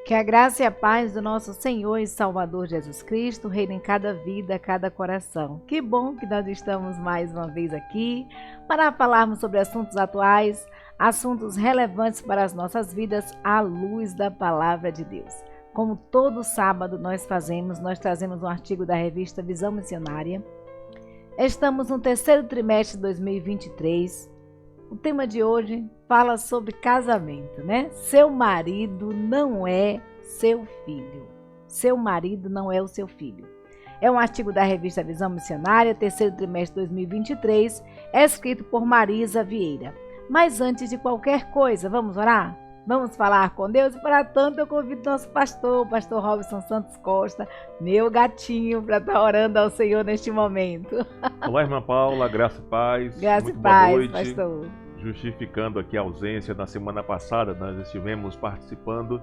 Que a graça e a paz do nosso Senhor e Salvador Jesus Cristo reine em cada vida, cada coração. Que bom que nós estamos mais uma vez aqui para falarmos sobre assuntos atuais, assuntos relevantes para as nossas vidas à luz da Palavra de Deus. Como todo sábado nós trazemos um artigo da revista Visão Missionária. Estamos no terceiro trimestre de 2023. O tema de hoje fala sobre casamento, né? Seu marido não é seu filho. Seu marido não é o seu filho. É um artigo da revista Visão Missionária, terceiro trimestre de 2023, escrito por Marisa Vieira. Mas antes de qualquer coisa, vamos orar? Vamos falar com Deus? E para tanto eu convido nosso pastor, o pastor Robson Santos Costa, meu gatinho, para estar orando ao Senhor neste momento. Olá, irmã Paula, graça e paz. Graça e Muito paz, boa noite. pastor. Justificando aqui a ausência, na semana passada nós estivemos participando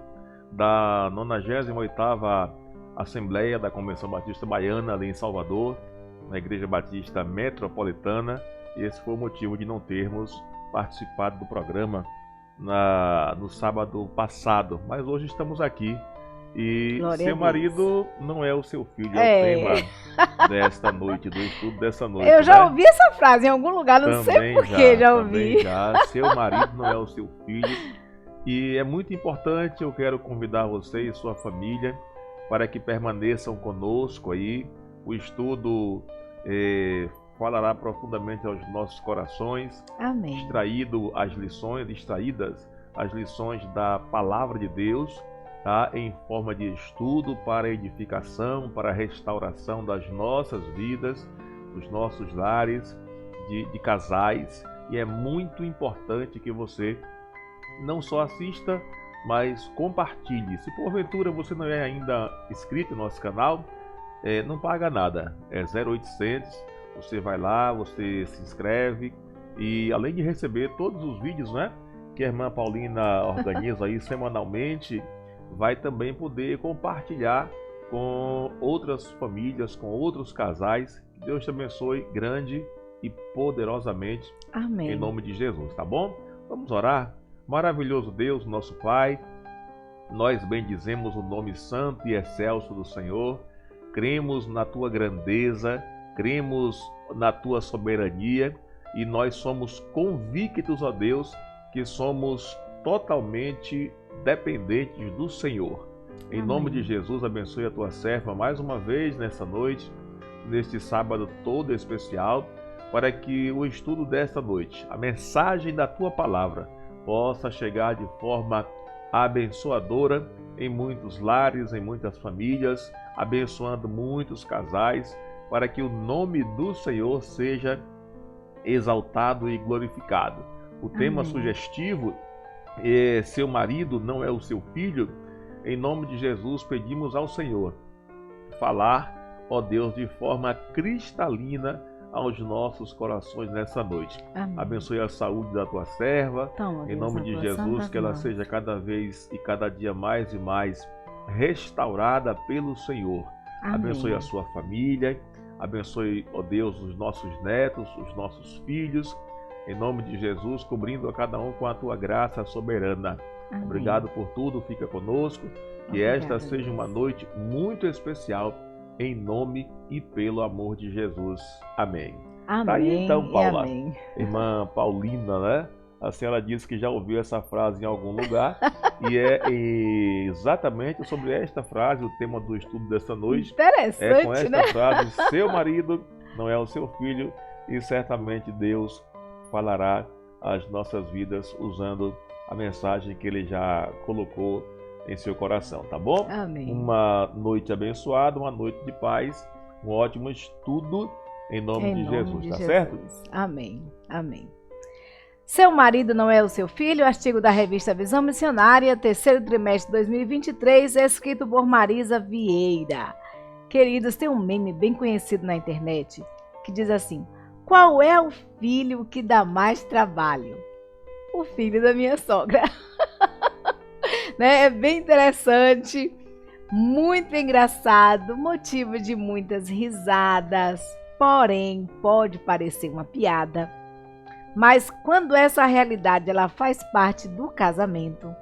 da 98ª Assembleia da Convenção Batista Baiana ali em Salvador, na Igreja Batista Metropolitana, e esse foi o motivo de não termos participado do programa no sábado passado, mas hoje estamos aqui e Glória seu a Deus. Marido não é o seu filho, é o tema desta noite, do estudo dessa noite. Eu já né? ouvi essa frase em algum lugar, não sei porquê, já ouvi. Seu marido não é o seu filho. E é muito importante, eu quero convidar você e sua família para que permaneçam conosco aí. O estudo falará profundamente aos nossos corações. Amém. Extraídas as lições da Palavra de Deus, tá? Em forma de estudo para edificação, para restauração das nossas vidas, dos nossos lares, de casais. E é muito importante que você não só assista, mas compartilhe. Se porventura você não é ainda inscrito no nosso canal, não paga nada. É 0800, você vai lá, você se inscreve e além de receber todos os vídeos, né, que a irmã Paulina organiza aí semanalmente, vai também poder compartilhar com outras famílias, com outros casais. Que Deus te abençoe grande e poderosamente. Amém. Em nome de Jesus, tá bom? Vamos orar. Maravilhoso Deus, nosso Pai, nós bendizemos o nome santo e excelso do Senhor, cremos na Tua grandeza, cremos na Tua soberania e nós somos convictos, ó Deus, que somos totalmente dependentes do Senhor. Em Amém. nome de Jesus, abençoe a Tua serva mais uma vez nessa noite, neste sábado todo especial, para que o estudo desta noite, a mensagem da Tua palavra, possa chegar de forma abençoadora em muitos lares, em muitas famílias, abençoando muitos casais, para que o nome do Senhor seja exaltado e glorificado. O tema sugestivo é: seu marido não é o seu filho. Em nome de Jesus, pedimos ao Senhor falar, ó Deus, de forma cristalina aos nossos corações nessa noite. Amém. Abençoe a saúde da tua serva, Toma, em Deus, nome na de tua Jesus, santa que ela mão. seja cada vez e cada dia mais e mais restaurada pelo Senhor. Amém. Abençoe a sua família, abençoe, ó Deus, os nossos netos, os nossos filhos, em nome de Jesus, cobrindo a cada um com a tua graça soberana. Amém. Obrigado por tudo, fica conosco, que Obrigada, esta seja Deus. uma noite muito especial, em nome e pelo amor de Jesus. Amém. Amém. Tá aí então, e Paula. amém. Irmã Paulina, né? A senhora disse que já ouviu essa frase em algum lugar e é exatamente sobre esta frase o tema do estudo desta noite. É com Interessante, esta né? frase: seu marido não é o seu filho, e certamente Deus falará às nossas vidas usando a mensagem que Ele já colocou em seu coração, tá bom? Amém. Uma noite abençoada, uma noite de paz, um ótimo estudo em nome de Jesus, tá certo? Amém. Amém. Seu marido não é o seu filho, artigo da revista Visão Missionária, terceiro trimestre de 2023, escrito por Marisa Vieira. Queridos, tem um meme bem conhecido na internet que diz assim: qual é o filho que dá mais trabalho? O filho da minha sogra. Né? É bem interessante, muito engraçado, motivo de muitas risadas, porém pode parecer uma piada. Mas quando essa realidade ela faz parte do casamento,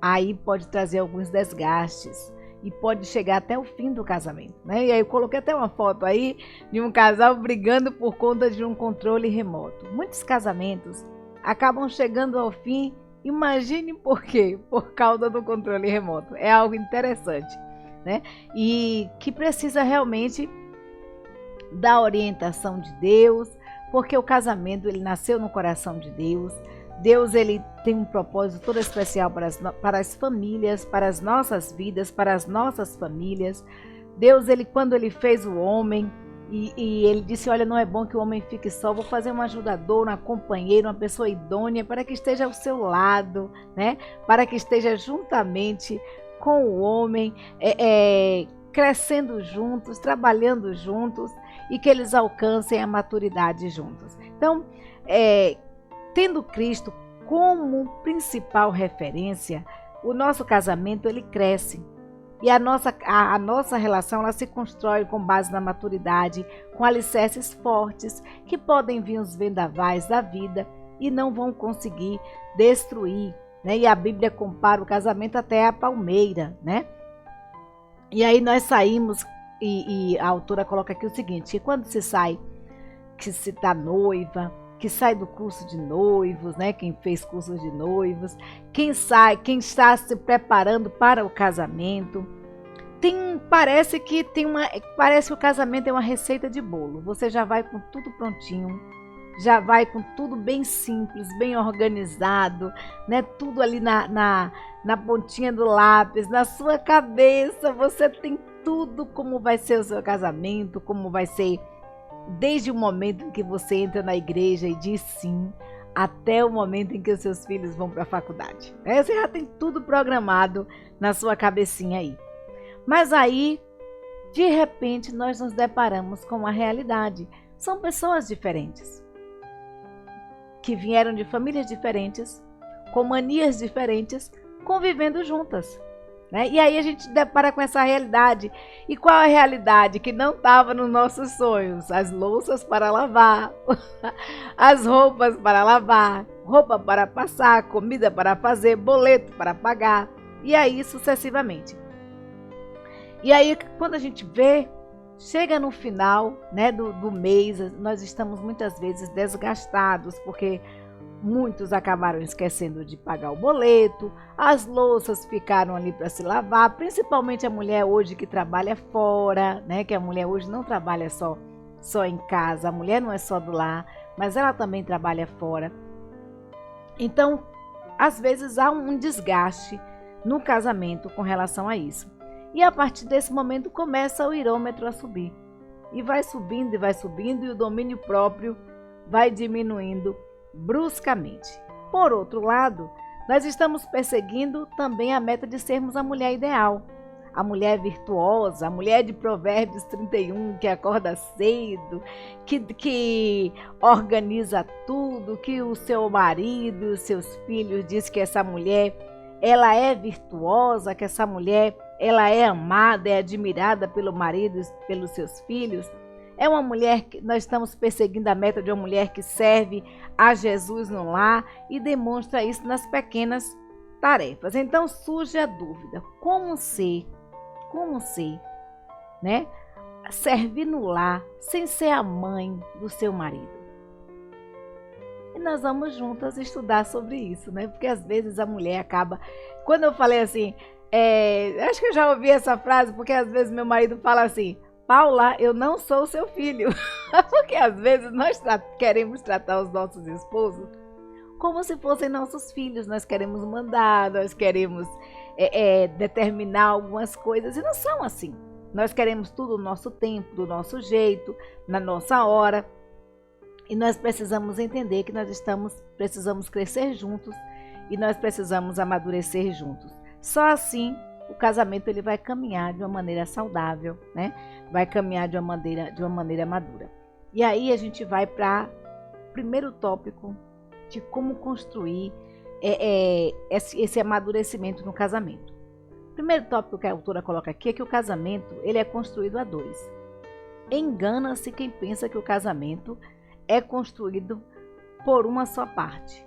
aí pode trazer alguns desgastes e pode chegar até o fim do casamento, né? E aí eu coloquei até uma foto aí de um casal brigando por conta de um controle remoto. Muitos casamentos acabam chegando ao fim, imagine por quê? Por causa do controle remoto. É algo interessante, né? E que precisa realmente da orientação de Deus, porque o casamento ele nasceu no coração de Deus. Deus ele tem um propósito todo especial para as famílias, para as nossas vidas, para as nossas famílias. Deus ele quando ele fez o homem e ele disse, olha, não é bom que o homem fique só, vou fazer um ajudador, uma companheira, uma pessoa idônea para que esteja ao seu lado, né? Para que esteja juntamente com o homem, crescendo juntos, trabalhando juntos e que eles alcancem a maturidade juntos. Então, tendo Cristo como principal referência, o nosso casamento ele cresce e a nossa relação ela se constrói com base na maturidade, com alicerces fortes que podem vir os vendavais da vida e não vão conseguir destruir, né? E a Bíblia compara o casamento até a palmeira, né? E aí nós saímos e a autora coloca aqui o seguinte, que quando se sai, que se está noiva, que sai do curso de noivos, né? Quem fez curso de noivos, quem está se preparando para o casamento, parece que o casamento é uma receita de bolo. Você já vai com tudo prontinho, já vai com tudo bem simples, bem organizado, né? Tudo ali na pontinha do lápis, na sua cabeça, você tem tudo como vai ser o seu casamento, como vai ser desde o momento em que você entra na igreja e diz sim, até o momento em que os seus filhos vão para a faculdade. Você já tem tudo programado na sua cabecinha aí. Mas aí, de repente, nós nos deparamos com uma realidade. São pessoas diferentes, que vieram de famílias diferentes, com manias diferentes, convivendo juntas. Né? E aí a gente depara com essa realidade. E qual a realidade que não estava nos nossos sonhos? As louças para lavar, as roupas para lavar, roupa para passar, comida para fazer, boleto para pagar, e aí sucessivamente. E aí quando a gente vê, chega no final, né, do mês, nós estamos muitas vezes desgastados, porque muitos acabaram esquecendo de pagar o boleto, as louças ficaram ali para se lavar, principalmente a mulher hoje que trabalha fora, né? Que a mulher hoje não trabalha só em casa, a mulher não é só do lar, mas ela também trabalha fora. Então, às vezes há um desgaste no casamento com relação a isso. E a partir desse momento começa o irômetro a subir. E vai subindo e o domínio próprio vai diminuindo bruscamente. Por outro lado, nós estamos perseguindo também a meta de sermos a mulher ideal, a mulher virtuosa, a mulher de Provérbios 31, que acorda cedo, que organiza tudo, que o seu marido e os seus filhos diz que essa mulher ela é virtuosa, que essa mulher ela é amada, é admirada pelo marido e pelos seus filhos. É uma mulher que nós estamos perseguindo a meta de uma mulher que serve a Jesus no lar e demonstra isso nas pequenas tarefas. Então surge a dúvida, como ser, né? Servir no lar sem ser a mãe do seu marido. E nós vamos juntas estudar sobre isso, né? Porque às vezes a mulher acaba... Quando eu falei assim, acho que eu já ouvi essa frase, porque às vezes meu marido fala assim, Paula, eu não sou o seu filho. Porque às vezes nós queremos tratar os nossos esposos como se fossem nossos filhos. Nós queremos mandar, nós queremos determinar algumas coisas e não são assim. Nós queremos tudo no nosso tempo, do nosso jeito, na nossa hora. E nós precisamos entender que nós precisamos crescer juntos e nós precisamos amadurecer juntos. Só assim o casamento ele vai caminhar de uma maneira saudável, né? Vai caminhar de uma maneira madura. E aí a gente vai para o primeiro tópico de como construir esse amadurecimento no casamento. O primeiro tópico que a autora coloca aqui é que o casamento ele é construído a dois. Engana-se quem pensa que o casamento é construído por uma só parte.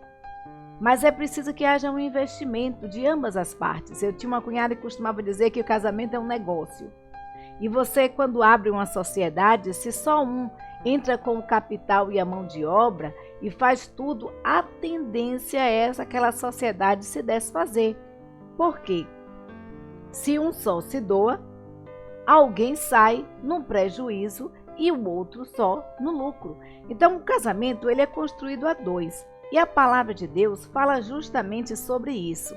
Mas é preciso que haja um investimento de ambas as partes. Eu tinha uma cunhada que costumava dizer que o casamento é um negócio. E você, quando abre uma sociedade, se só um entra com o capital e a mão de obra e faz tudo, a tendência é aquela sociedade se desfazer. Por quê? Se um só se doa, alguém sai num prejuízo e o outro só no lucro. Então, o casamento ele é construído a dois. E a palavra de Deus fala justamente sobre isso,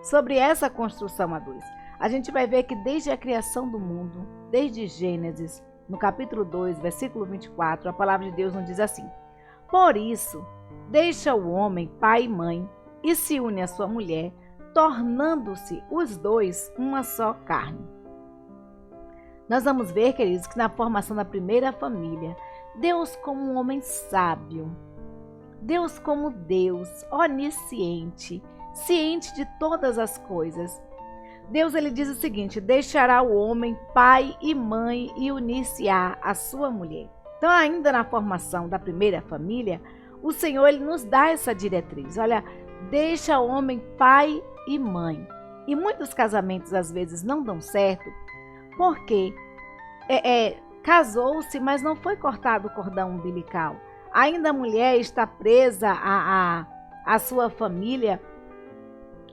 sobre essa construção a dois. A gente vai ver que desde a criação do mundo, desde Gênesis, no capítulo 2, versículo 24, a palavra de Deus nos diz assim: por isso, deixa o homem pai e mãe e se une à sua mulher, tornando-se os dois uma só carne. Nós vamos ver, queridos, que na formação da primeira família, Deus como um homem sábio, Deus como Deus, onisciente, ciente de todas as coisas. Deus ele diz o seguinte: deixará o homem pai e mãe e unir-se-á à sua mulher. Então, ainda na formação da primeira família, o Senhor ele nos dá essa diretriz. Olha, deixa o homem pai e mãe. E muitos casamentos às vezes não dão certo porque casou-se, mas não foi cortado o cordão umbilical. Ainda a mulher está presa à sua família,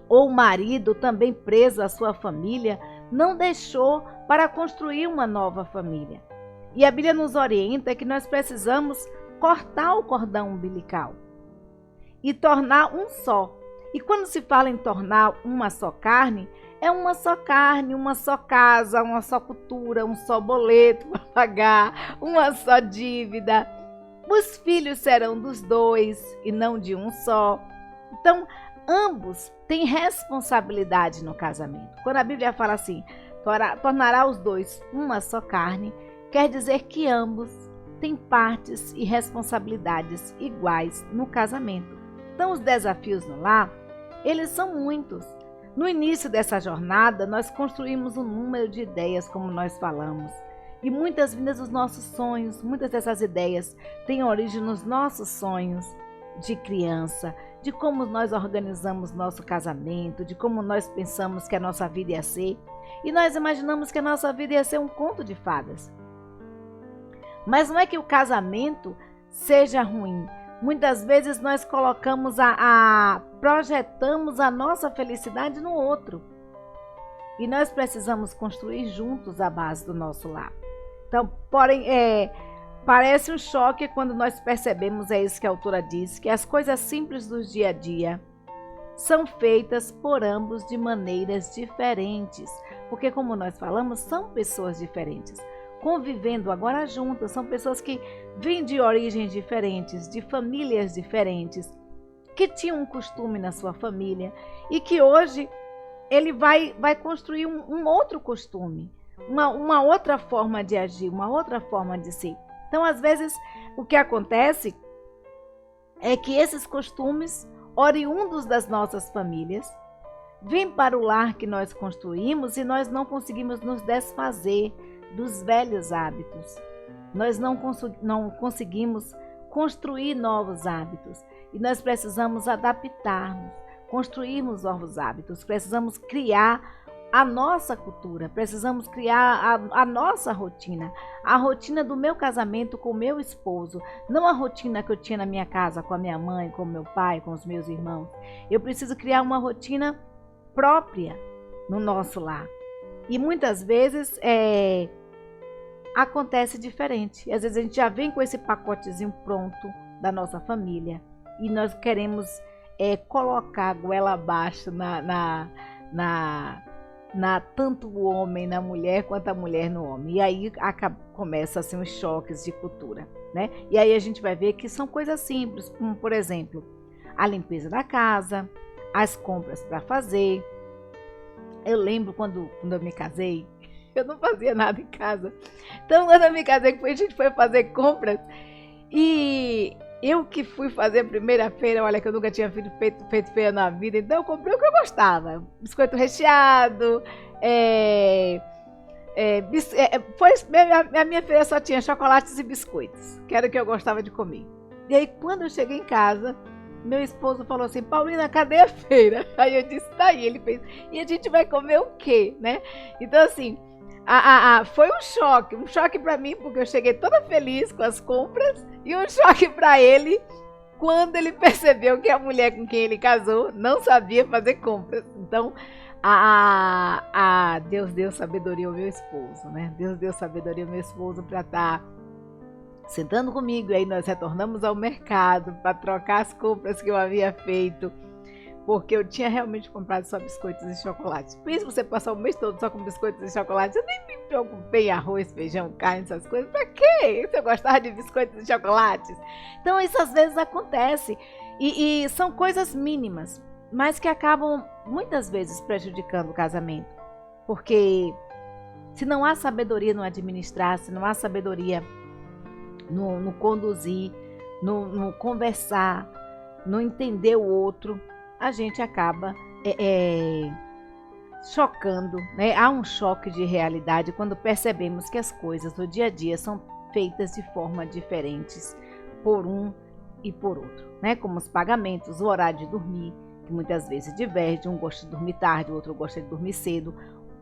ou o marido também preso à sua família, não deixou para construir uma nova família. E a Bíblia nos orienta que nós precisamos cortar o cordão umbilical e tornar um só. E quando se fala em tornar uma só carne, é uma só carne, uma só casa, uma só cultura, um só boleto para pagar, uma só dívida. Os filhos serão dos dois e não de um só. Então, ambos têm responsabilidade no casamento. Quando a Bíblia fala assim, tornará os dois uma só carne, quer dizer que ambos têm partes e responsabilidades iguais no casamento. Então, os desafios no lar, eles são muitos. No início dessa jornada, nós construímos um número de ideias, como nós falamos. E muitas vindas dos nossos sonhos, muitas dessas ideias têm origem nos nossos sonhos de criança, de como nós organizamos nosso casamento, de como nós pensamos que a nossa vida ia ser. E nós imaginamos que a nossa vida ia ser um conto de fadas. Mas não é que o casamento seja ruim. Muitas vezes nós projetamos a nossa felicidade no outro. E nós precisamos construir juntos a base do nosso lar. Então, porém, parece um choque quando nós percebemos, é isso que a autora diz, que as coisas simples do dia a dia são feitas por ambos de maneiras diferentes. Porque, como nós falamos, são pessoas diferentes. Convivendo agora juntas, são pessoas que vêm de origens diferentes, de famílias diferentes, que tinham um costume na sua família e que hoje ele vai construir um outro costume, uma outra forma de agir, uma outra forma de ser. Então, às vezes, o que acontece é que esses costumes, oriundos das nossas famílias, vêm para o lar que nós construímos e nós não conseguimos nos desfazer dos velhos hábitos. Nós não conseguimos construir novos hábitos e nós precisamos adaptarmos, construirmos novos hábitos, precisamos criar a nossa cultura, precisamos criar a nossa rotina, a rotina do meu casamento com o meu esposo, não a rotina que eu tinha na minha casa com a minha mãe, com o meu pai, com os meus irmãos. Eu preciso criar uma rotina própria no nosso lar. E muitas vezes acontece diferente. Às vezes a gente já vem com esse pacotezinho pronto da nossa família e nós queremos colocar a goela abaixo tanto o homem na mulher quanto a mulher no homem. E aí começa assim os choques de cultura, né? E aí a gente vai ver que são coisas simples, como por exemplo, a limpeza da casa, as compras para fazer. Eu lembro quando eu me casei, eu não fazia nada em casa. Então, quando eu me casei, a gente foi fazer compras e eu que fui fazer a primeira feira, olha que eu nunca tinha feito feira na vida, então eu comprei o que eu gostava. Biscoito recheado, a minha feira só tinha chocolates e biscoitos, que era o que eu gostava de comer. E aí, quando eu cheguei em casa, meu esposo falou assim: Paulina, cadê a feira? Aí eu disse: tá aí. Ele fez: e a gente vai comer o quê, né? Então, assim, foi um choque para mim, porque eu cheguei toda feliz com as compras, e um choque para ele quando ele percebeu que a mulher com quem ele casou não sabia fazer compras. Então, Deus deu sabedoria ao meu esposo, né? Deus deu sabedoria ao meu esposo para estar sentando comigo. E aí nós retornamos ao mercado para trocar as compras que eu havia feito, porque eu tinha realmente comprado só biscoitos e chocolates. Por isso você passar o mês todo só com biscoitos e chocolates. Eu nem me preocupei em arroz, feijão, carne, essas coisas. Pra quê? Se eu gostava de biscoitos e chocolates. Então isso às vezes acontece. E são coisas mínimas, mas que acabam muitas vezes prejudicando o casamento. Porque se não há sabedoria no administrar, se não há sabedoria no conduzir, no conversar, no entender o outro, a gente acaba chocando, né? Há um choque de realidade quando percebemos que as coisas do dia a dia são feitas de forma diferentes por um e por outro, né? Como os pagamentos, o horário de dormir, que muitas vezes diverge, um gosta de dormir tarde, o outro gosta de dormir cedo,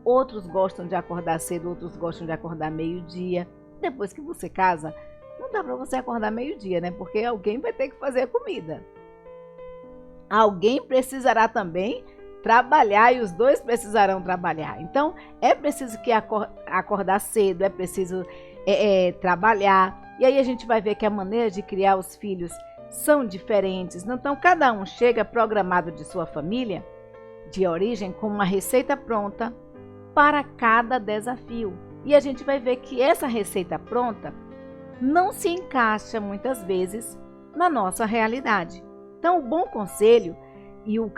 outros gostam de acordar cedo, outros gostam de acordar meio-dia. Depois que você casa, não dá para você acordar meio-dia, né? Porque alguém vai ter que fazer a comida. Alguém precisará também trabalhar e os dois precisarão trabalhar. Então, é preciso que acordar cedo, é preciso trabalhar. E aí a gente vai ver que a maneira de criar os filhos são diferentes. Então, cada um chega programado de sua família, de origem, com uma receita pronta para cada desafio. E a gente vai ver que essa receita pronta não se encaixa muitas vezes na nossa realidade. Então, o bom conselho e o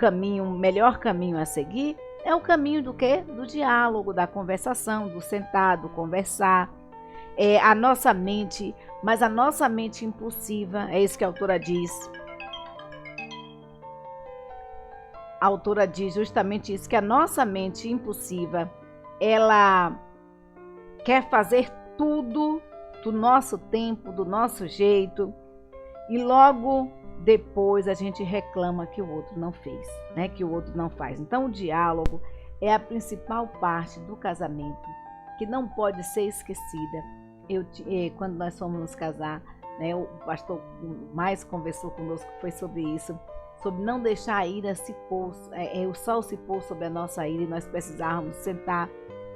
melhor caminho a seguir é o caminho do quê? Do diálogo, da conversação, do sentar, do conversar. A nossa mente impulsiva, é isso que a autora diz. A autora diz justamente isso, que a nossa mente impulsiva, ela quer fazer tudo do nosso tempo, do nosso jeito, e logo depois a gente reclama que o outro não fez, né? Que o outro não faz. Então, o diálogo é a principal parte do casamento, que não pode ser esquecida. Quando nós fomos nos casar, né, o pastor mais conversou conosco foi sobre isso, sobre não deixar a ira se pôr, o sol se pôr sobre a nossa ira, e nós precisávamos sentar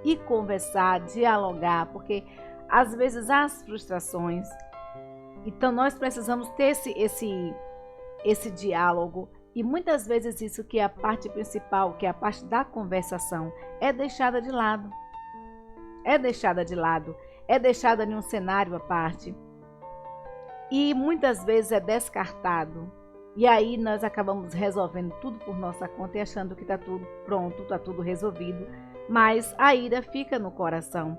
e conversar, dialogar, porque às vezes há as frustrações. Então nós precisamos ter esse diálogo, e muitas vezes isso, que é a parte principal, que é a parte da conversação, é deixada de lado. É deixada em um cenário à parte, e muitas vezes é descartado. E aí nós acabamos resolvendo tudo por nossa conta e achando que está tudo pronto, está tudo resolvido, mas a ira fica no coração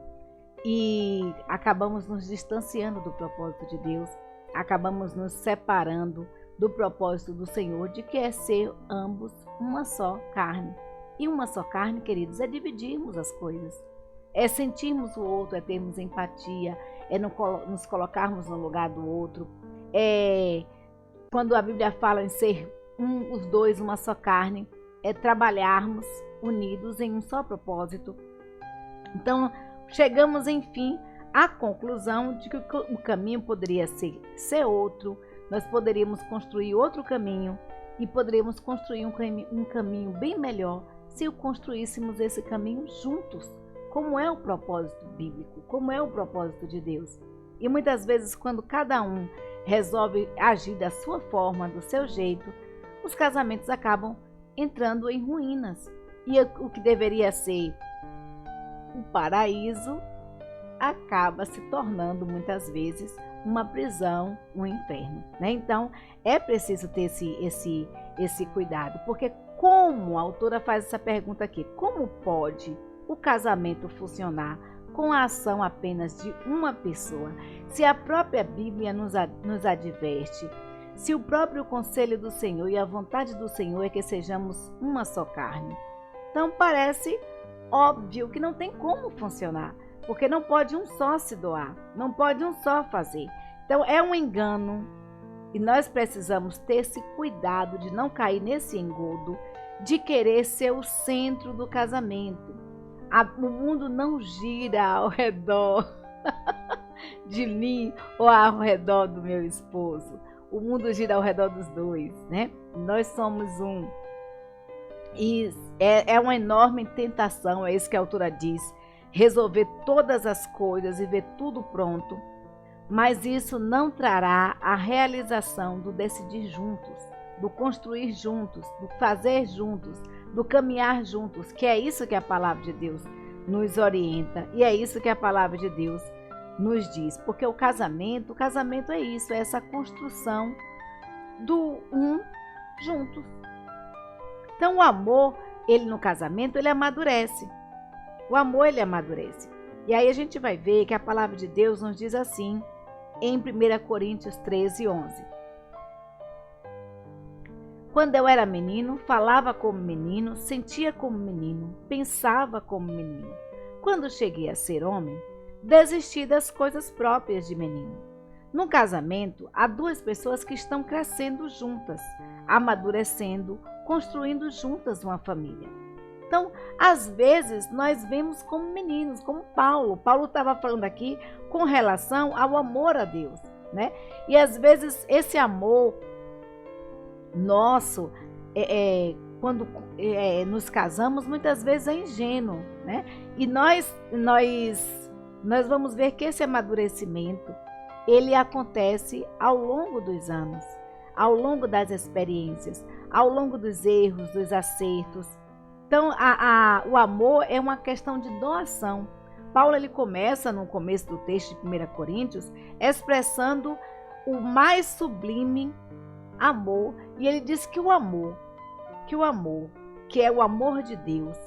e acabamos nos distanciando do propósito de Deus, acabamos nos separando do propósito do Senhor, de que é ser ambos uma só carne. E uma só carne, queridos, é dividirmos as coisas, é sentirmos o outro, é termos empatia, é nos colocarmos no lugar do outro. Quando a Bíblia fala em ser os dois uma só carne, é trabalharmos unidos em um só propósito. Então, chegamos, enfim, à conclusão de que o caminho poderia ser outro. Nós poderíamos construir outro caminho, e poderíamos construir um caminho bem melhor se o construíssemos esse caminho juntos, como é o propósito bíblico, como é o propósito de Deus. E muitas vezes, quando cada um resolve agir da sua forma, do seu jeito, os casamentos acabam entrando em ruínas. E o que deveria ser um paraíso acaba se tornando muitas vezes uma prisão, um inferno, né? Então é preciso ter esse cuidado, porque como a autora faz essa pergunta aqui, como pode o casamento funcionar com a ação apenas de uma pessoa, se a própria Bíblia nos adverte, se o próprio conselho do Senhor e a vontade do Senhor é que sejamos uma só carne? Então parece óbvio que não tem como funcionar, porque não pode um só se doar, não pode um só fazer. Então é um engano E nós precisamos ter esse cuidado de não cair nesse engodo de querer ser o centro do casamento. O mundo não gira ao redor de mim ou ao redor do meu esposo. O mundo gira ao redor dos dois, né? Nós somos um. E é uma enorme tentação, é isso que a autora diz, resolver todas as coisas e ver tudo pronto. Mas isso não trará a realização do decidir juntos, do construir juntos, do fazer juntos, do caminhar juntos, que é isso que a palavra de Deus nos orienta e é isso que a palavra de Deus nos diz. Porque o casamento é isso, é essa construção do um juntos. Então o amor, ele no casamento, ele amadurece. O amor, ele amadurece. E aí a gente vai ver que a palavra de Deus nos diz assim, em 1 Coríntios 13, 11. Quando eu era menino, falava como menino, sentia como menino, pensava como menino. Quando cheguei a ser homem, desisti das coisas próprias de menino. No casamento, há duas pessoas que estão crescendo juntas, amadurecendo, construindo juntas uma família. Então, às vezes, nós vemos como meninos, como Paulo. Paulo estava falando aqui com relação ao amor a Deus, né? E às vezes esse amor nosso, quando nos casamos, muitas vezes é ingênuo, né? E nós vamos ver que esse amadurecimento, ele acontece ao longo dos anos, ao longo das experiências, ao longo dos erros, dos acertos. Então, o amor é uma questão de doação. Paulo, ele começa no começo do texto de 1 Coríntios, expressando o mais sublime amor. E ele diz que o amor, que é o amor de Deus,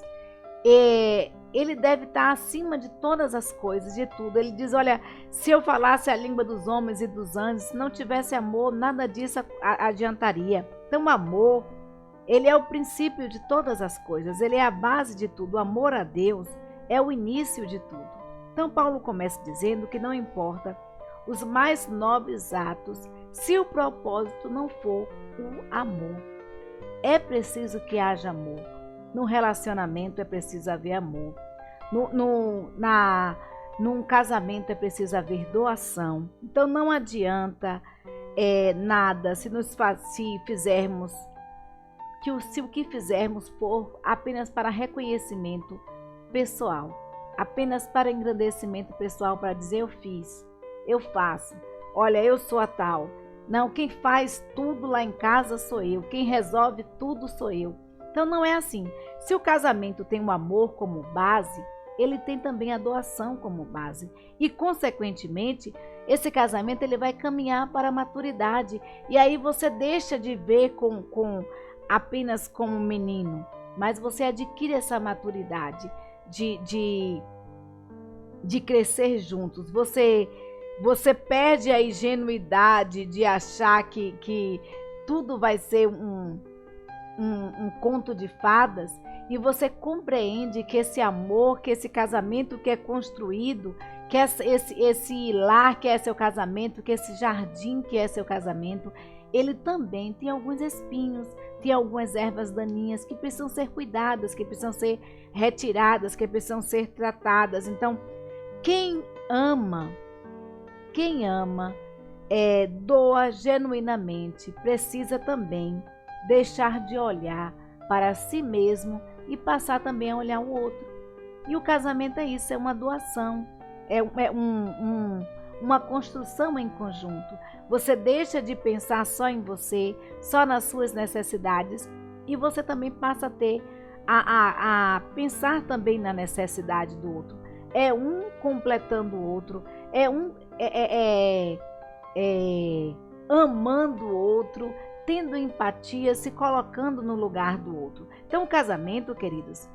ele deve estar acima de todas as coisas, de tudo. Ele diz, olha, se eu falasse a língua dos homens e dos anjos, se não tivesse amor, nada disso adiantaria. Então, o amor, ele é o princípio de todas as coisas, ele é a base de tudo. O amor a Deus é o início de tudo. Então, Paulo começa dizendo que não importa os mais nobres atos, se o propósito não for o amor. É preciso que haja amor. No relacionamento é preciso haver amor. Num casamento é preciso haver doação. Então, não adianta nada se fizermos se o que fizermos for apenas para reconhecimento pessoal, apenas para engrandecimento pessoal, para dizer eu fiz, eu faço, olha, eu sou a tal. Não, quem faz tudo lá em casa sou eu, quem resolve tudo sou eu. Então não é assim. Se o casamento tem o amor como base, ele tem também a doação como base. E, consequentemente, esse casamento ele vai caminhar para a maturidade. E aí você deixa de ver apenas como um menino, mas você adquire essa maturidade de crescer juntos. Você perde a ingenuidade de achar que tudo vai ser um conto de fadas, e você compreende que esse amor, que esse casamento que é construído, que esse lar que é seu casamento, que esse jardim que é seu casamento, ele também tem alguns espinhos, tem algumas ervas daninhas que precisam ser cuidadas, que precisam ser retiradas, que precisam ser tratadas. Então, quem ama, doa genuinamente, precisa também deixar de olhar para si mesmo e passar também a olhar o outro. E o casamento é isso, é uma doação, é uma construção em conjunto. Você deixa de pensar só em você, só nas suas necessidades, e você também passa a ter a pensar também na necessidade do outro. É um completando o outro, amando o outro, tendo empatia, se colocando no lugar do outro. Então, o casamento, queridos,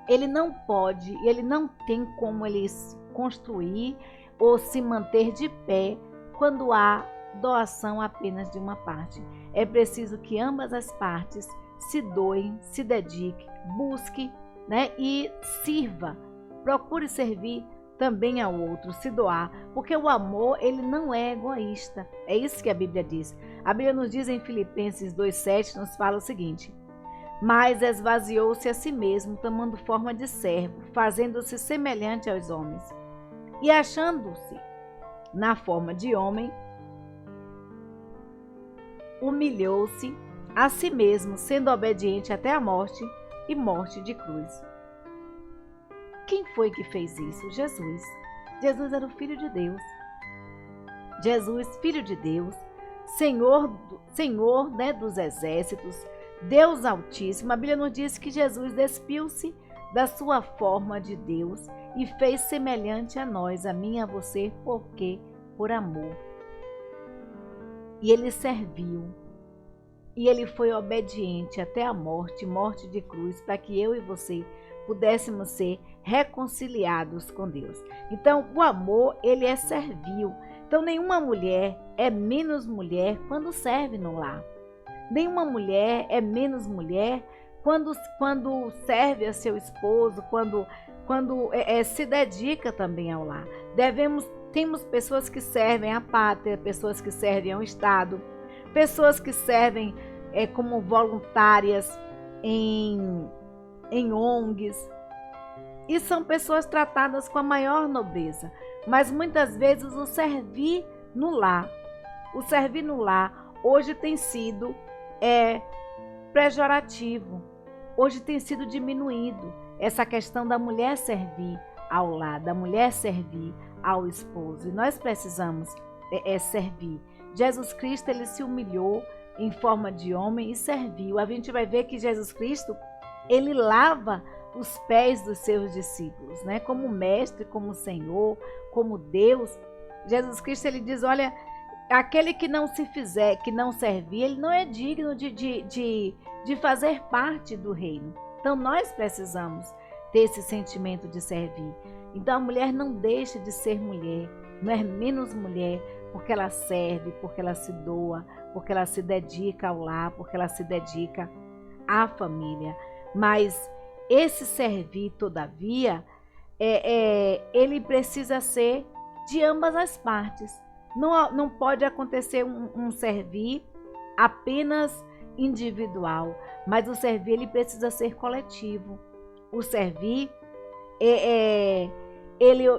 ele não pode, ele não tem como ele se construir ou se manter de pé quando há doação apenas de uma parte. É preciso que ambas as partes se doem, se dediquem, busque, né, e sirva, procure servir também ao outro, se doar, porque o amor, ele não é egoísta. É isso que a Bíblia diz. A Bíblia nos diz em Filipenses 2,7, nos fala o seguinte: mas esvaziou-se a si mesmo, tomando forma de servo, fazendo-se semelhante aos homens. E achando-se na forma de homem, humilhou-se a si mesmo, sendo obediente até a morte e morte de cruz. Quem foi que fez isso? Jesus. Jesus era o Filho de Deus. Jesus, Filho de Deus, Senhor, né, dos exércitos, Deus Altíssimo. A Bíblia nos diz que Jesus despiu-se da sua forma de Deus e fez semelhante a nós, a mim e a você, porque por amor. E ele serviu. E ele foi obediente até a morte, morte de cruz, para que eu e você pudéssemos ser reconciliados com Deus. Então, o amor, ele é servil. Então, nenhuma mulher é menos mulher quando serve no lar. Nenhuma mulher é menos mulher quando serve a seu esposo, quando se dedica também ao lar. Temos pessoas que servem à pátria, pessoas que servem ao Estado, pessoas que servem como voluntárias em ONGs, e são pessoas tratadas com a maior nobreza, mas muitas vezes o servir no lar hoje tem sido pejorativo, hoje tem sido diminuído essa questão da mulher servir ao lar, da mulher servir ao esposo, e nós precisamos servir. Jesus Cristo, ele se humilhou em forma de homem e serviu. A gente vai ver que Jesus Cristo, ele lava os pés dos seus discípulos, né? Como mestre, como Senhor, como Deus. Jesus Cristo, ele diz, olha, aquele que não se fizer, que não servir, ele não é digno de fazer parte do reino. Então nós precisamos ter esse sentimento de servir. Então a mulher não deixa de ser mulher, não é menos mulher porque ela serve, porque ela se doa, porque ela se dedica ao lar, porque ela se dedica à família. Mas esse servir, todavia, ele precisa ser de ambas as partes. Não pode acontecer um servir apenas individual, mas o servir, ele precisa ser coletivo. O servir,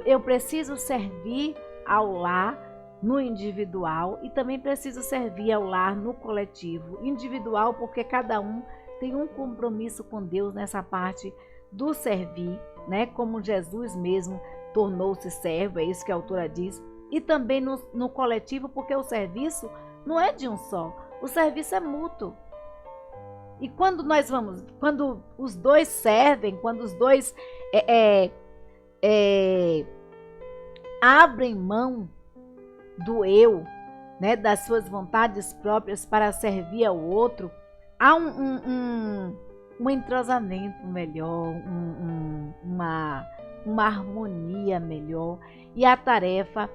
eu preciso servir ao lar no individual e também preciso servir ao lar no coletivo. Individual porque cada um tem um compromisso com Deus nessa parte do servir, né? Como Jesus mesmo tornou-se servo, é isso que a autora diz. E também no coletivo, porque o serviço não é de um só, o serviço é mútuo. E quando os dois servem, quando os dois abrem mão do eu, né, das suas vontades próprias para servir ao outro, há um entrosamento melhor, uma harmonia melhor, e a tarefa,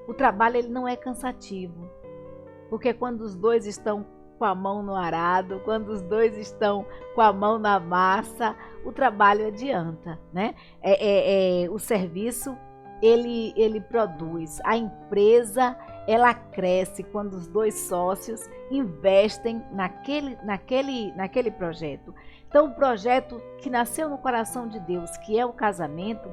o trabalho, ele não é cansativo, porque quando os dois estão com a mão no arado, quando os dois estão com a mão na massa, o trabalho adianta, né? O serviço, ele produz, a empresa, ela cresce quando os dois sócios investem naquele projeto. Então, o projeto que nasceu no coração de Deus, que é o casamento,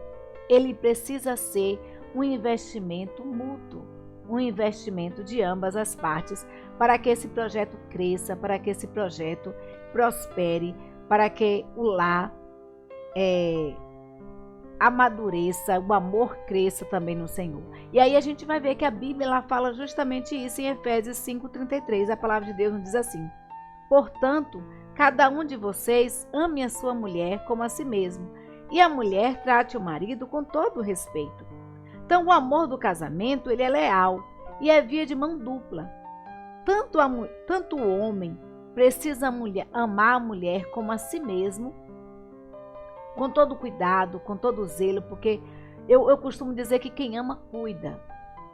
ele precisa ser um investimento mútuo, um investimento de ambas as partes, para que esse projeto cresça, para que esse projeto prospere, para que o lar amadureça, o amor cresça também no Senhor. E aí a gente vai ver que a Bíblia, ela fala justamente isso em Efésios 5:33. A palavra de Deus nos diz assim: portanto, cada um de vocês ame a sua mulher como a si mesmo, e a mulher trate o marido com todo o respeito. Então, o amor do casamento, ele é leal e é via de mão dupla. Tanto o homem precisa amar a mulher como a si mesmo, com todo cuidado, com todo zelo, porque eu costumo dizer que quem ama, cuida.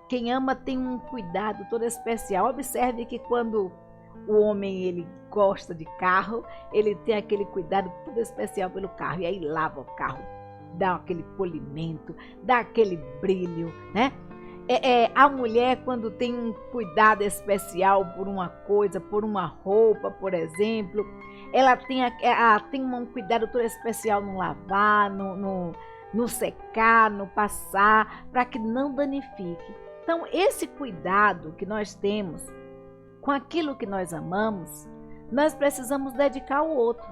Quem ama tem um cuidado todo especial. Observe que quando o homem, ele gosta de carro, ele tem aquele cuidado todo especial pelo carro, e aí lava o carro, dá aquele polimento, dá aquele brilho, né? A mulher, quando tem um cuidado especial por uma coisa, por uma roupa, por exemplo, ela tem um cuidado todo especial no lavar, no secar, no passar, para que não danifique. Então, esse cuidado que nós temos com aquilo que nós amamos, nós precisamos dedicar ao outro.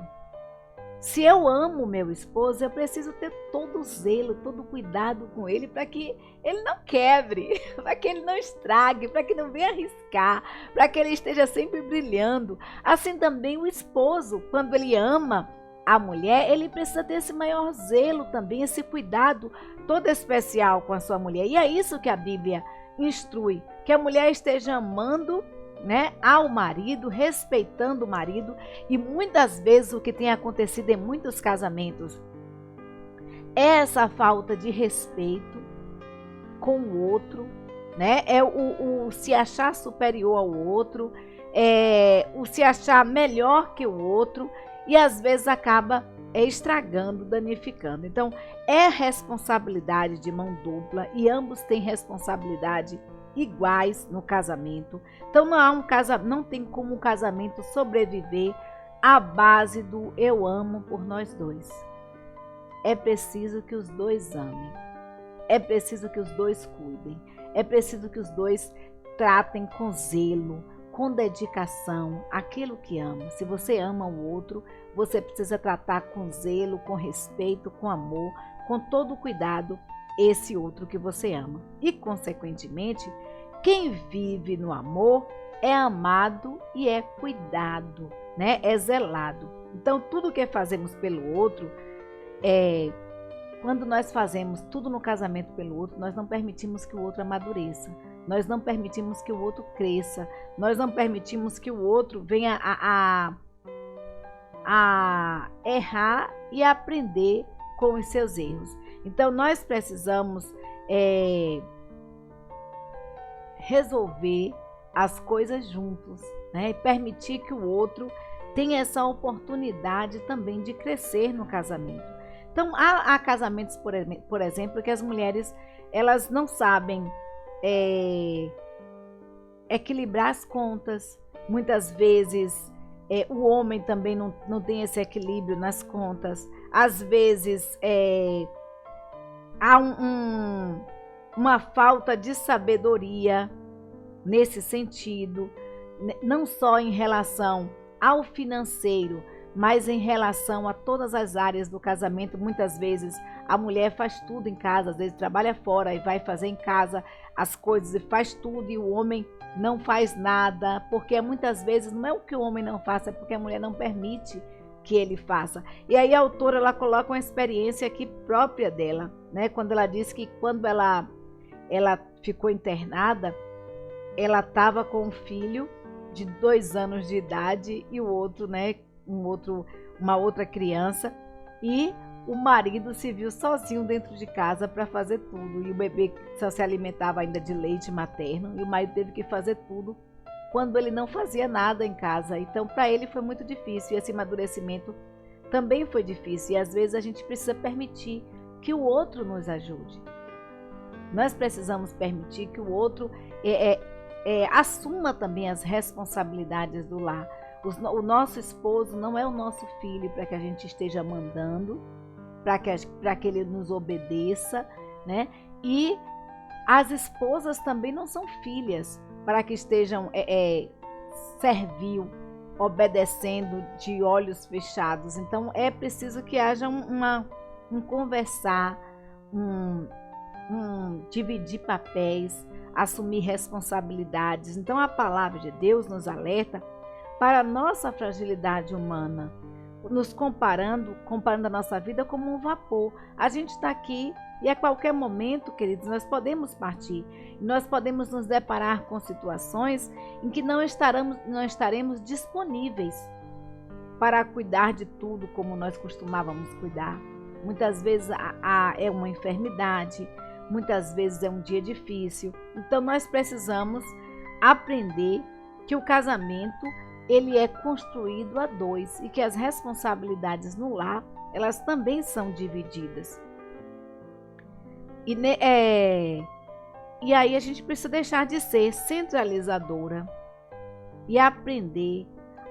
Se eu amo meu esposo, eu preciso ter todo o zelo, todo o cuidado com ele para que ele não quebre, para que ele não estrague, para que não venha arriscar, para que ele esteja sempre brilhando. Assim também o esposo, quando ele ama a mulher, ele precisa ter esse maior zelo também, esse cuidado todo especial com a sua mulher. E é isso que a Bíblia instrui, que a mulher esteja amando, né, ao marido, respeitando o marido. E muitas vezes o que tem acontecido em muitos casamentos é essa falta de respeito com o outro, né? É o se achar superior ao outro, o se achar melhor que o outro, e às vezes acaba estragando, danificando. Então é responsabilidade de mão dupla e ambos têm responsabilidade iguais no casamento. Então não tem como um casamento sobreviver à base do eu amo por nós dois. É preciso que os dois amem. É preciso que os dois cuidem. É preciso que os dois tratem com zelo, com dedicação aquilo que ama. Se você ama o outro, você precisa tratar com zelo, com respeito, com amor, com todo o cuidado esse outro que você ama. E, consequentemente, quem vive no amor é amado e é cuidado, né? É zelado. Então, tudo que fazemos pelo outro, quando nós fazemos tudo no casamento pelo outro, nós não permitimos que o outro amadureça. Nós não permitimos que o outro cresça. Nós não permitimos que o outro venha a errar e a aprender com os seus erros. Então, nós precisamos resolver as coisas juntos, né? E permitir que o outro tenha essa oportunidade também de crescer no casamento. Então, há casamentos, por exemplo, que as mulheres elas não sabem equilibrar as contas. Muitas vezes o homem também não tem esse equilíbrio nas contas. Às vezes há uma falta de sabedoria nesse sentido, não só em relação ao financeiro, mas em relação a todas as áreas do casamento. Muitas vezes a mulher faz tudo em casa, às vezes trabalha fora e vai fazer em casa as coisas e faz tudo, e o homem não faz nada, porque muitas vezes não é o que o homem não faça, é porque a mulher não permite que ele faça. E aí a autora ela coloca uma experiência aqui própria dela, né? Quando ela diz que quando ela ficou internada, ela estava com um filho de 2 anos de idade e o outro, né, uma outra criança, e o marido se viu sozinho dentro de casa para fazer tudo, e o bebê só se alimentava ainda de leite materno, e o marido teve que fazer tudo quando ele não fazia nada em casa. Então, para ele foi muito difícil, e esse amadurecimento também foi difícil, e às vezes a gente precisa permitir que o outro nos ajude. Nós precisamos permitir que o outro assuma também as responsabilidades do lar. O nosso esposo não é o nosso filho para que a gente esteja mandando, para que ele nos obedeça, né? E as esposas também não são filhas para que estejam servil, obedecendo de olhos fechados. Então é preciso que haja um conversar, dividir papéis, assumir responsabilidades. Então a palavra de Deus nos alerta para a nossa fragilidade humana, nos comparando a nossa vida como um vapor. A gente está aqui e a qualquer momento, queridos, nós podemos partir. Nós podemos nos deparar com situações em que não estaremos disponíveis para cuidar de tudo como nós costumávamos cuidar. Muitas vezes é uma enfermidade, muitas vezes é um dia difícil. Então nós precisamos aprender que o casamento ele é construído a 2 e que as responsabilidades no lar, elas também são divididas. E, e aí a gente precisa deixar de ser centralizadora e aprender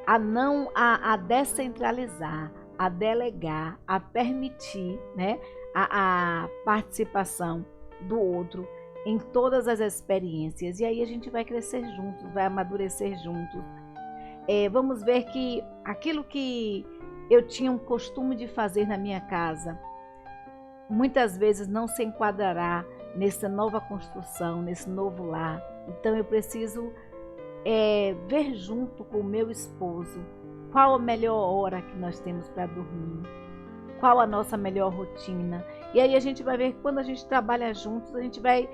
a descentralizar, a delegar, a permitir, né, a participação do outro em todas as experiências. E aí a gente vai crescer juntos, vai amadurecer juntos. Vamos ver que aquilo que eu tinha um costume de fazer na minha casa, muitas vezes não se enquadrará nessa nova construção, nesse novo lar. Então eu preciso ver junto com o meu esposo qual a melhor hora que nós temos para dormir, qual a nossa melhor rotina. E aí a gente vai ver que quando a gente trabalha juntos, a gente vai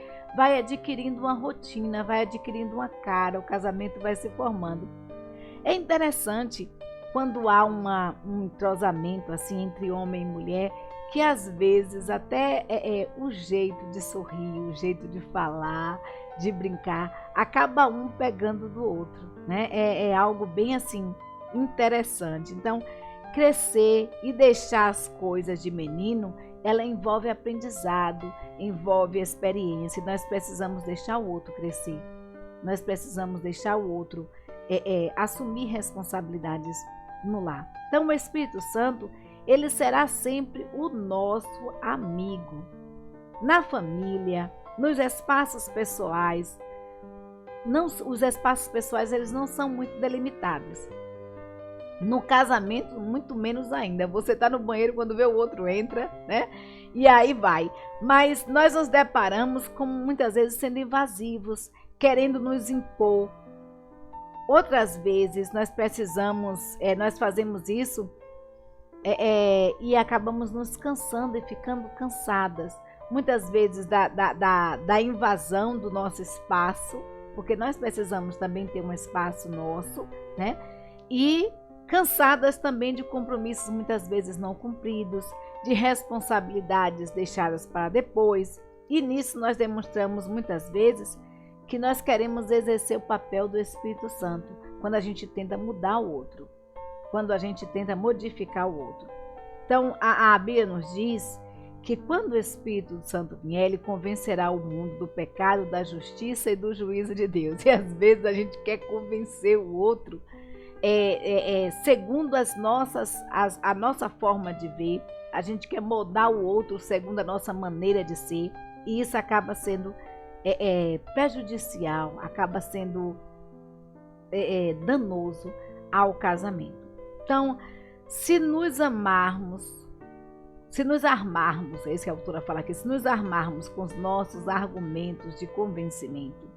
adquirindo uma rotina, vai adquirindo uma cara, o casamento vai se formando. É interessante quando há um entrosamento assim entre homem e mulher, que às vezes até o jeito de sorrir, o jeito de falar, de brincar, acaba um pegando do outro, né? É algo bem assim interessante. Então, crescer e deixar as coisas de menino, ela envolve aprendizado, envolve experiência. Nós precisamos deixar o outro crescer. Nós precisamos deixar o outro assumir responsabilidades no lar. Então, o Espírito Santo, ele será sempre o nosso amigo. Na família, nos espaços pessoais, os espaços pessoais eles não são muito delimitados. No casamento, muito menos ainda. Você está no banheiro quando vê o outro entra, né? E aí vai. Mas nós nos deparamos com muitas vezes sendo invasivos, querendo nos impor. Outras vezes nós nós fazemos isso e acabamos nos cansando e ficando cansadas. Muitas vezes da invasão do nosso espaço, porque nós precisamos também ter um espaço nosso, né? E cansadas também de compromissos muitas vezes não cumpridos, de responsabilidades deixadas para depois. E nisso nós demonstramos muitas vezes que nós queremos exercer o papel do Espírito Santo quando a gente tenta mudar o outro, quando a gente tenta modificar o outro. Então a Bíblia nos diz que quando o Espírito Santo vier, ele convencerá o mundo do pecado, da justiça e do juízo de Deus. E às vezes a gente quer convencer o outro segundo a nossa forma de ver, a gente quer moldar o outro segundo a nossa maneira de ser, e isso acaba sendo prejudicial, acaba sendo danoso ao casamento. Então, se nos armarmos, é isso que a autora fala aqui, se nos armarmos com os nossos argumentos de convencimento,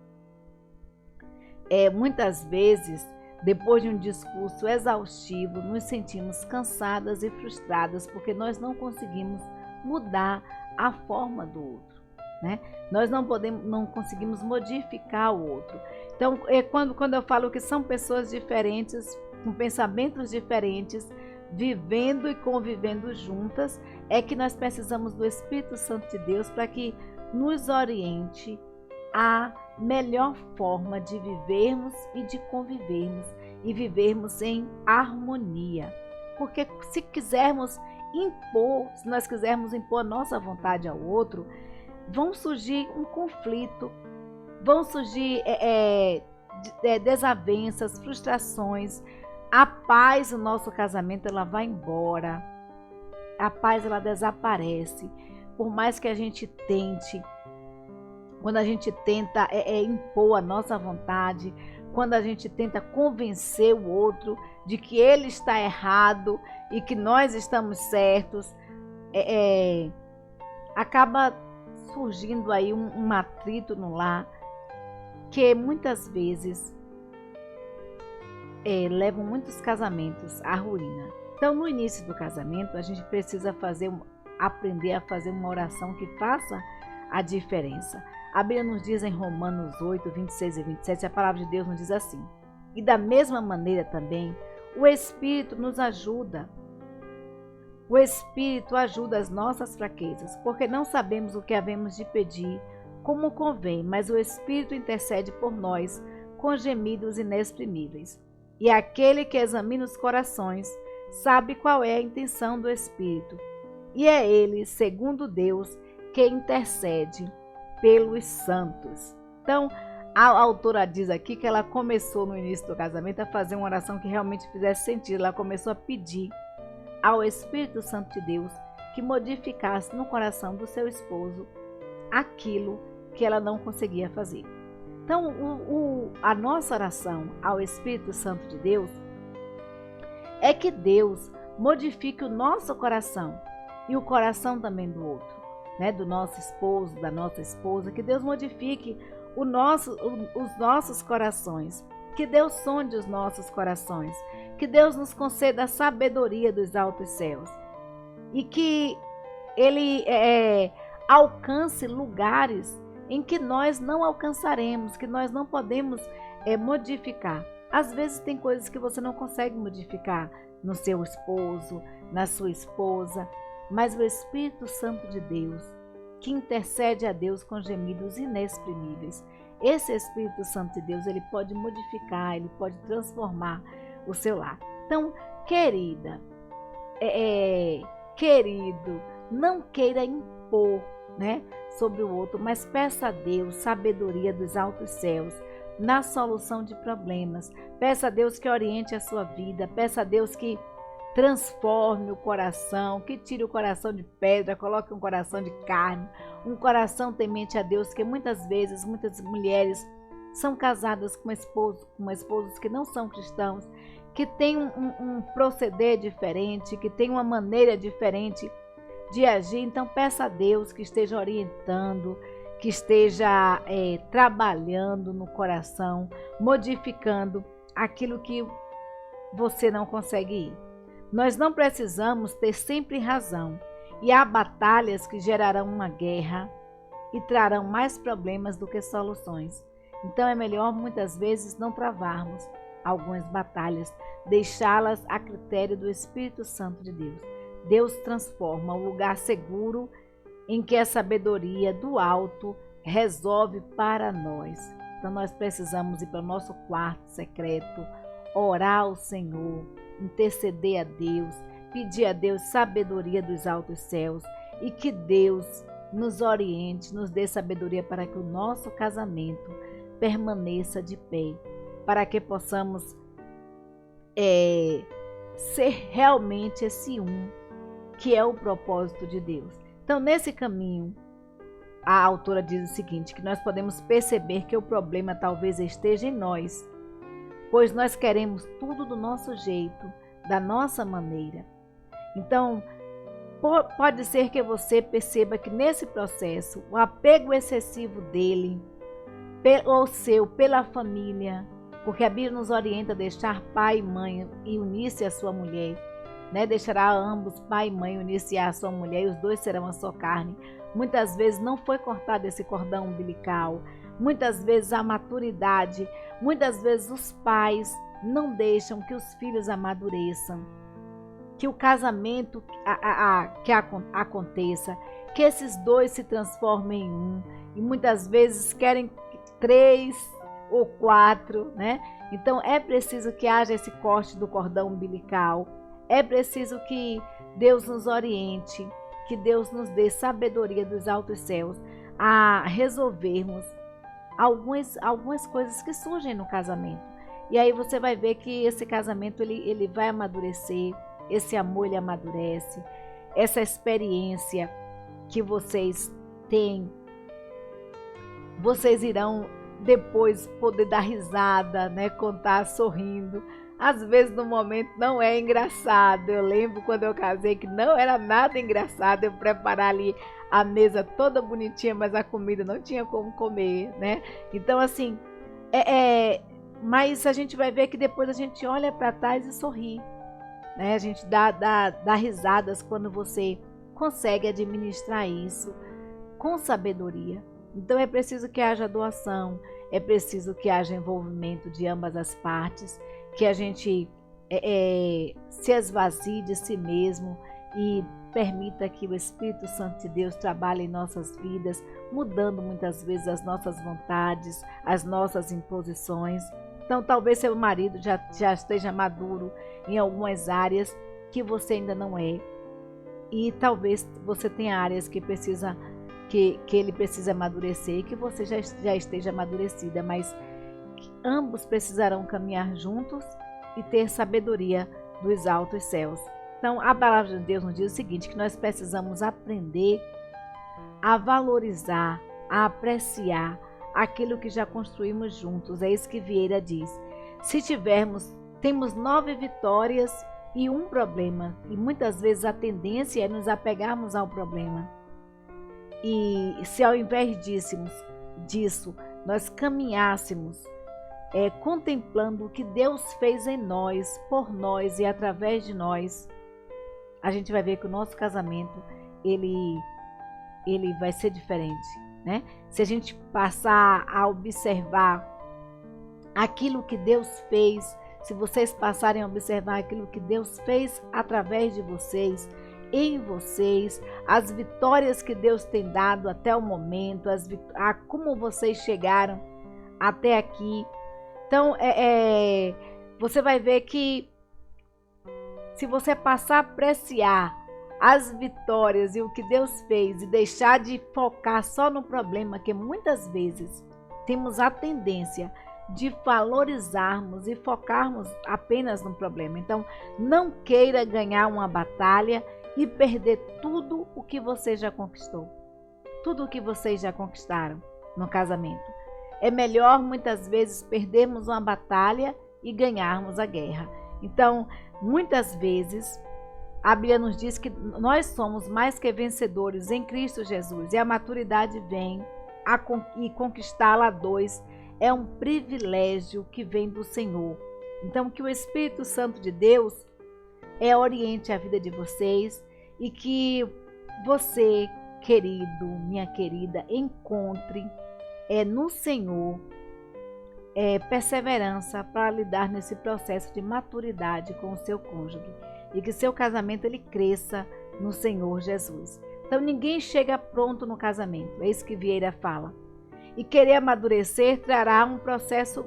muitas vezes, depois de um discurso exaustivo, nos sentimos cansadas e frustradas porque nós não conseguimos mudar a forma do outro, né? Nós não conseguimos modificar o outro. Então, quando eu falo que são pessoas diferentes, com pensamentos diferentes, vivendo e convivendo juntas, é que nós precisamos do Espírito Santo de Deus para que nos oriente a melhor forma de vivermos e de convivermos e vivermos em harmonia. Porque se nós quisermos impor a nossa vontade ao outro, vão surgir um conflito, vão surgir desavenças, frustrações. A paz do nosso casamento ela vai embora, a paz ela desaparece, por mais que a gente tente. Quando a gente tenta impor a nossa vontade, quando a gente tenta convencer o outro de que ele está errado e que nós estamos certos, acaba surgindo aí um atrito no lar que muitas vezes levam muitos casamentos à ruína. Então, no início do casamento, a gente precisa aprender a fazer uma oração que faça a diferença. A Bíblia nos diz em Romanos 8, 26 e 27, a palavra de Deus nos diz assim: e da mesma maneira também, o Espírito nos ajuda. O Espírito ajuda as nossas fraquezas, porque não sabemos o que havemos de pedir como convém, mas o Espírito intercede por nós com gemidos inexprimíveis. E aquele que examina os corações sabe qual é a intenção do Espírito. E é ele, segundo Deus, que intercede pelos santos. Então, a autora diz aqui que ela começou no início do casamento a fazer uma oração que realmente fizesse sentido. Ela começou a pedir ao Espírito Santo de Deus que modificasse no coração do seu esposo aquilo que ela não conseguia fazer. Então, a nossa oração ao Espírito Santo de Deus é que Deus modifique o nosso coração e o coração também do outro, né? Do nosso esposo, da nossa esposa, que Deus modifique os nossos corações, que Deus sonde os nossos corações, que Deus nos conceda a sabedoria dos altos céus e que Ele alcance lugares em que nós não alcançaremos, que nós não podemos modificar. Às vezes tem coisas que você não consegue modificar no seu esposo, na sua esposa, mas o Espírito Santo de Deus, que intercede a Deus com gemidos inexprimíveis, esse Espírito Santo de Deus, ele pode modificar, ele pode transformar o seu lar. Então, querida, querido, não queira impor, né, sobre o outro, mas peça a Deus sabedoria dos altos céus na solução de problemas. Peça a Deus que oriente a sua vida, peça a Deus que transforme o coração, que tire o coração de pedra, coloque um coração de carne, um coração temente a Deus, que muitas vezes, muitas mulheres são casadas com esposos que não são cristãos, que têm um proceder diferente, que têm uma maneira diferente de agir. Então peça a Deus que esteja orientando, que esteja trabalhando no coração, modificando aquilo que você não consegue ir. Nós não precisamos ter sempre razão, e há batalhas que gerarão uma guerra e trarão mais problemas do que soluções. Então é melhor muitas vezes não travarmos algumas batalhas, deixá-las a critério do Espírito Santo de Deus. Deus transforma o lugar seguro em que a sabedoria do alto resolve para nós. Então nós precisamos ir para o nosso quarto secreto, orar ao Senhor, interceder a Deus, pedir a Deus sabedoria dos altos céus e que Deus nos oriente, nos dê sabedoria para que o nosso casamento permaneça de pé, para que possamos ser realmente esse que é o propósito de Deus. Então, nesse caminho, a autora diz o seguinte, que nós podemos perceber que o problema talvez esteja em nós, pois nós queremos tudo do nosso jeito, da nossa maneira. Então, pode ser que você perceba que nesse processo, o apego excessivo dele, ou seu, pela família, porque a Bíblia nos orienta a deixar pai e mãe e unir-se à sua mulher, né? Deixará ambos, pai e mãe, unir-se à sua mulher, e os dois serão a sua carne. Muitas vezes não foi cortado esse cordão umbilical, muitas vezes a maturidade, muitas vezes os pais não deixam que os filhos amadureçam, que o casamento aconteça, que esses dois se transformem em um, e muitas vezes querem 3 ou 4, né? Então é preciso que haja esse corte do cordão umbilical, é preciso que Deus nos oriente, que Deus nos dê sabedoria dos altos céus a resolvermos algumas coisas que surgem no casamento. E aí você vai ver que esse casamento ele vai amadurecer, esse amor ele amadurece, essa experiência que vocês têm, vocês irão depois poder dar risada, né? Contar sorrindo. Às vezes no momento não é engraçado. Eu lembro quando eu casei que não era nada engraçado eu preparar ali a mesa toda bonitinha, mas a comida não tinha como comer, né? Então assim, mas a gente vai ver que depois a gente olha para trás e sorri, né? A gente dá risadas quando você consegue administrar isso com sabedoria. Então é preciso que haja doação, é preciso que haja envolvimento de ambas as partes, que a gente se esvazie de si mesmo e permita que o Espírito Santo de Deus trabalhe em nossas vidas, mudando muitas vezes as nossas vontades, as nossas imposições. Então talvez seu marido já esteja maduro em algumas áreas que você ainda não é, e talvez você tenha áreas que precisa que ele precisa amadurecer e que você já esteja amadurecida, mas que ambos precisarão caminhar juntos e ter sabedoria dos altos céus. Então, a palavra de Deus nos diz o seguinte, que nós precisamos aprender a valorizar, a apreciar aquilo que já construímos juntos. É isso que Vieira diz. Se temos 9 vitórias e um problema, e muitas vezes a tendência é nos apegarmos ao problema. E se ao invés disso, nós caminhássemos contemplando o que Deus fez em nós, por nós e através de nós, a gente vai ver que o nosso casamento, ele vai ser diferente, né? Se a gente passar a observar aquilo que Deus fez, se vocês passarem a observar aquilo que Deus fez através de vocês, em vocês, as vitórias que Deus tem dado até o momento, como vocês chegaram até aqui. Então, você vai ver que se você passar a apreciar as vitórias e o que Deus fez e deixar de focar só no problema, que muitas vezes temos a tendência de valorizarmos e focarmos apenas no problema. Então, não queira ganhar uma batalha e perder tudo o que você já conquistou. Tudo o que vocês já conquistaram no casamento. É melhor muitas vezes perdermos uma batalha e ganharmos a guerra. Então, muitas vezes, a Bíblia nos diz que nós somos mais que vencedores em Cristo Jesus. E a maturidade vem e conquistá-la a dois é um privilégio que vem do Senhor. Então, que o Espírito Santo de Deus oriente a vida de vocês e que você, querido, minha querida, encontre no Senhor perseverança para lidar nesse processo de maturidade com o seu cônjuge e que seu casamento ele cresça no Senhor Jesus. Então ninguém chega pronto no casamento, é isso que Vieira fala. E querer amadurecer trará um processo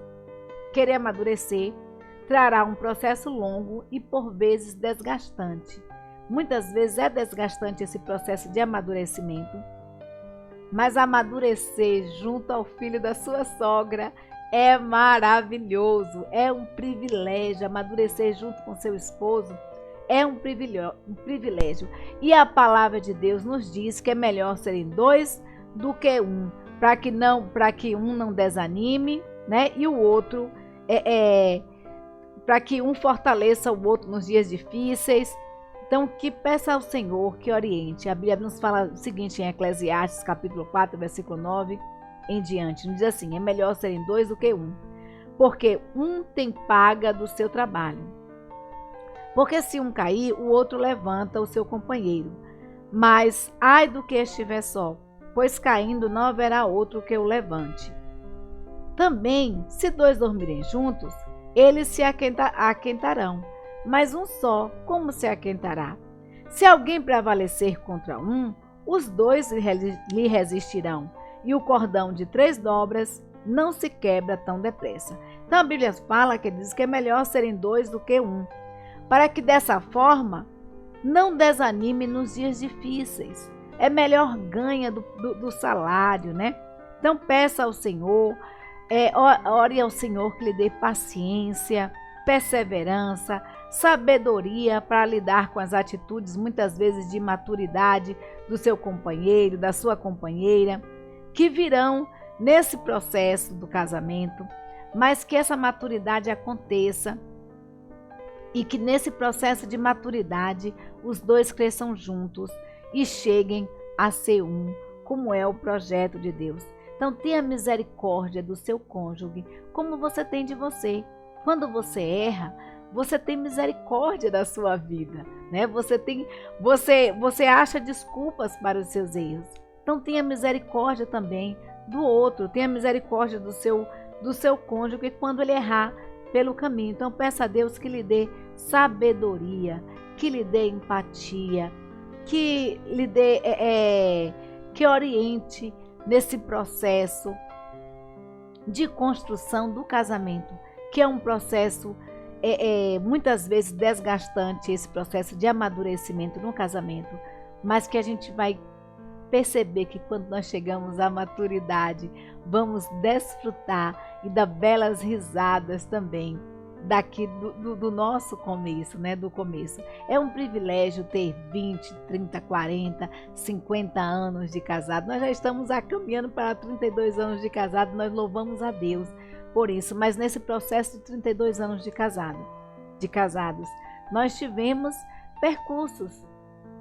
longo e por vezes desgastante. Muitas vezes é desgastante esse processo de amadurecimento, mas amadurecer junto ao filho da sua sogra é maravilhoso, é um privilégio. Amadurecer junto com seu esposo é um privilégio. E a palavra de Deus nos diz que é melhor serem 2 do que 1, para que um não desanime, né? E o outro para que um fortaleça o outro nos dias difíceis. Então, que peça ao Senhor que oriente. A Bíblia nos fala o seguinte em Eclesiastes, capítulo 4, versículo 9 em diante. Nos diz assim, é melhor serem 2 do que 1, porque um tem paga do seu trabalho. Porque se um cair, o outro levanta o seu companheiro. Mas ai do que estiver só, pois caindo não haverá outro que o levante. Também, se 2 dormirem juntos, eles se aquentarão. Mas um só, como se aquentará? Se alguém prevalecer contra um, os 2 lhe resistirão, e o cordão de 3 dobras não se quebra tão depressa. Então a Bíblia fala que diz que é melhor serem 2 do que 1, para que dessa forma não desanime nos dias difíceis. É melhor ganha do salário, né? Então peça ao Senhor, ore ao Senhor que lhe dê paciência, perseverança, sabedoria para lidar com as atitudes muitas vezes de imaturidade do seu companheiro, da sua companheira, que virão nesse processo do casamento, mas que essa maturidade aconteça e que nesse processo de maturidade os 2 cresçam juntos e cheguem a ser um, como é o projeto de Deus. Então tenha misericórdia do seu cônjuge, como você tem de você. Quando você erra, você tem misericórdia da sua vida, né? Você acha desculpas para os seus erros. Então tenha misericórdia também do outro, tenha misericórdia do seu cônjuge quando ele errar pelo caminho. Então peça a Deus que lhe dê sabedoria, que lhe dê empatia, que lhe dê que oriente nesse processo de construção do casamento, que é um processo muitas vezes desgastante, esse processo de amadurecimento no casamento, mas que a gente vai perceber que quando nós chegamos à maturidade, vamos desfrutar e dar belas risadas também daqui do nosso começo, né? Do começo. É um privilégio ter 20, 30, 40, 50 anos de casado. Nós já estamos caminhando para 32 anos de casado, nós louvamos a Deus por isso. Mas nesse processo de 32 anos de casados, nós tivemos percursos.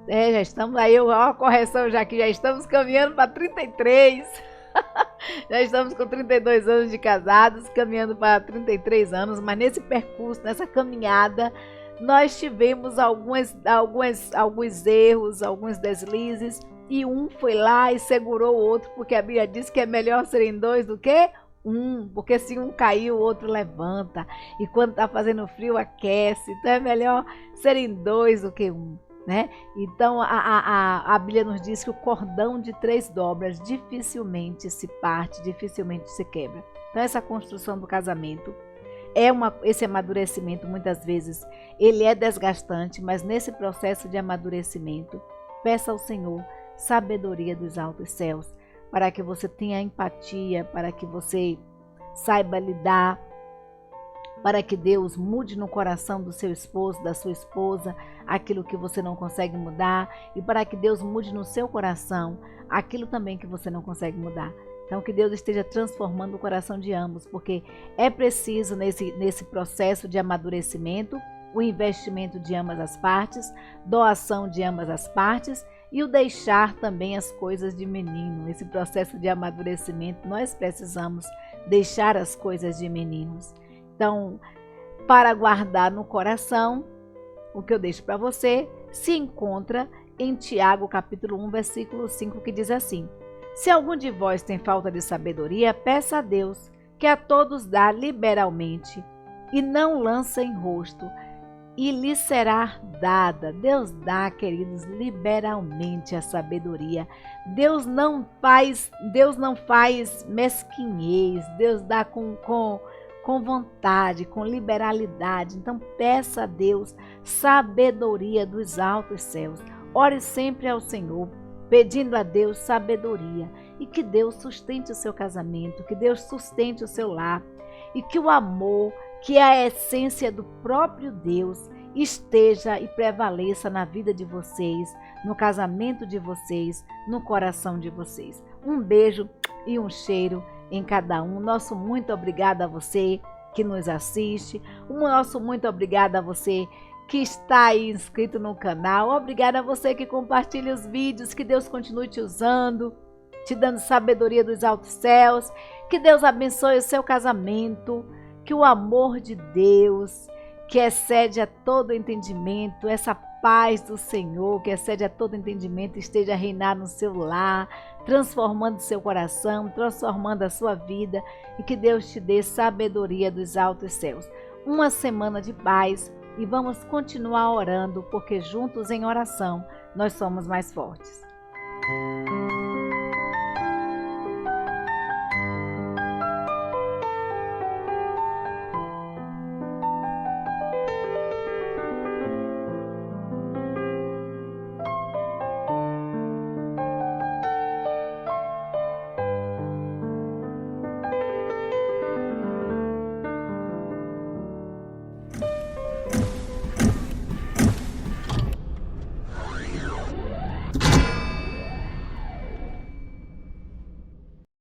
Já estamos aí, a correção já que já estamos caminhando para 33. Já estamos com 32 anos de casados, caminhando para 33 anos, mas nesse percurso, nessa caminhada, nós tivemos alguns erros, alguns deslizes, e um foi lá e segurou o outro, porque a Bíblia diz que é melhor serem dois do que um, porque se um cair, o outro levanta, e quando está fazendo frio, aquece, então é melhor serem dois do que um. Né? Então a Bíblia nos diz que o cordão de 3 dobras dificilmente se parte, dificilmente se quebra. Então essa construção do casamento, esse amadurecimento muitas vezes ele é desgastante, mas nesse processo de amadurecimento, peça ao Senhor sabedoria dos altos céus, para que você tenha empatia, para que você saiba lidar, para que Deus mude no coração do seu esposo, da sua esposa, aquilo que você não consegue mudar, e para que Deus mude no seu coração aquilo também que você não consegue mudar. Então que Deus esteja transformando o coração de ambos, porque é preciso nesse processo de amadurecimento, o investimento de ambas as partes, doação de ambas as partes e o deixar também as coisas de menino. Esse processo de amadurecimento, nós precisamos deixar as coisas de meninos. Então, para guardar no coração, o que eu deixo para você, se encontra em Tiago capítulo 1, versículo 5, que diz assim: se algum de vós tem falta de sabedoria, peça a Deus, que a todos dá liberalmente, e não lança em rosto, e lhe será dada. Deus dá, queridos, liberalmente a sabedoria. Deus não faz mesquinhez, Deus dá com vontade, com liberalidade. Então peça a Deus sabedoria dos altos céus. Ore sempre ao Senhor, pedindo a Deus sabedoria, e que Deus sustente o seu casamento, que Deus sustente o seu lar, e que o amor, que é a essência do próprio Deus, esteja e prevaleça na vida de vocês, no casamento de vocês, no coração de vocês. Um beijo e um cheiro em cada um. Nosso muito obrigado a você que nos assiste. Nosso muito obrigado a você que está aí inscrito no canal. Obrigada a você que compartilha os vídeos. Que Deus continue te usando, te dando sabedoria dos altos céus. Que Deus abençoe o seu casamento. Que o amor de Deus, que excede a todo entendimento, essa paz do Senhor, que excede a todo entendimento, esteja a reinar no seu lar, transformando seu coração, transformando a sua vida, e que Deus te dê sabedoria dos altos céus. Uma semana de paz, e vamos continuar orando, porque juntos em oração nós somos mais fortes.